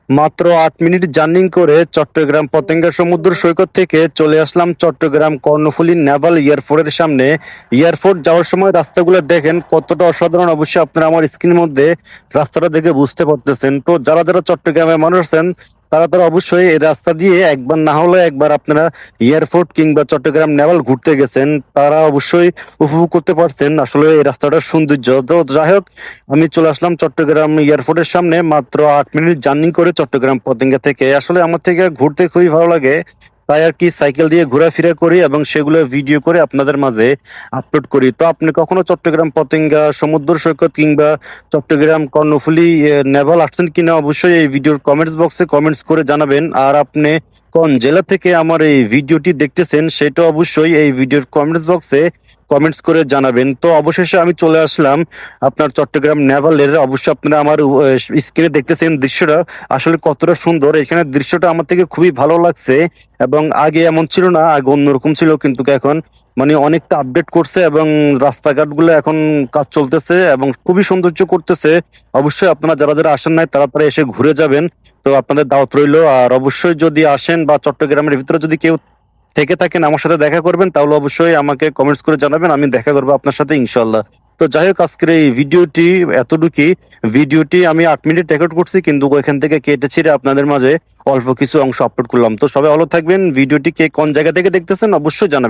মাত্র 8 minute journey করে চট্টগ্রাম পতেঙ্গা সমুদ্র সৈকত থেকে চলে আসলাম চট্টগ্রাম কর্ণফুলী নেভাল এয়ারপোর্টের সামনে। এয়ারপোর্ট যাওয়ার সময় রাস্তাগুলো দেখেন কতটা অসাধারণ, অবশ্যই আপনারা আমার স্ক্রিনের মধ্যে রাস্তাটা দেখে বুঝতে পারতেছেন। তো যারা যারা চট্টগ্রামের মানুষ আছেন তারা তারা অবশ্যই এই রাস্তা দিয়ে একবার না হলে একবার আপনারা এয়ারপোর্ট কিংবা চট্টগ্রাম নেভাল ঘুরতে গেছেন, তারা অবশ্যই উপভোগ করতে পারছেন আসলে এই রাস্তাটার সৌন্দর্য। তো যাই হোক, আমি চলে আসলাম চট্টগ্রাম এয়ারপোর্টের সামনে মাত্র 8 মিনিট জার্নি করে চট্টগ্রাম পতেঙ্গা থেকে। আসলে আমার থেকে ঘুরতে খুবই ভালো লাগে, তাই আর কি সাইকেল দিয়ে ঘোরাফেরা করি এবং সেগুলো ভিডিও করে আপনাদের মাঝে আপলোড করি। তো আপনি কখনো চট্টগ্রাম পতেঙ্গা সমুদ্র সৈকত কিংবা চট্টগ্রাম কর্ণফুলী নেভাল আসছেন কিনা অবশ্যই এই ভিডিওর কমেন্টস বক্সে কমেন্টস করে জানাবেন। আর আপনি কোন জেলা থেকে আমার এই ভিডিওটি দেখতেছেন সেটা অবশ্যই এই ভিডিওর কমেন্টস বক্সে কমেন্টস করে জানাবেন। তো অবশেষে আমি চলে আসলাম আপনার চট্টগ্রাম নেভালের। অবশ্যই আপনারা আমার স্ক্রিনে দেখতেছেন দৃশ্যটা আসলে কতটা সুন্দর। এখানে দৃশ্যটা আমার থেকে খুবই ভালো লাগছে এবং আগে এমন ছিল না, আগে অন্যরকম ছিল, কিন্তু এখন মানে অনেকটা আপডেট করছে এবং রাস্তাঘাট গুলো এখন কাজ চলতেছে এবং খুবই সৌন্দর্য করতেছে। অবশ্যই আপনারা যারা যারা আসেন নাই তারা তারা এসে ঘুরে যাবেন। তো আপনাদের দাওয়াত রইলো। আর অবশ্যই যদি আসেন বা চট্টগ্রামের ভিতরে যদি কেউ থেকে থাকেন আমার সাথে দেখা করবেন, তাহলে অবশ্যই আমাকে কমেন্টস করে জানাবেন, আমি দেখা করবো আপনার সাথে ইনশাল্লাহ। তো যাই হোক, আজকের এই ভিডিওটি এতটুকুই। ভিডিওটি আমি 8 মিনিট রেকর্ড করছি, কিন্তু ওইখান থেকে কেটে ছিঁড়ে আপনাদের মাঝে অল্প কিছু অংশ আপলোড করলাম। তো সবাই ভালো থাকবেন। ভিডিওটি কে কোন জায়গা থেকে দেখতেছেন অবশ্যই জানাবেন।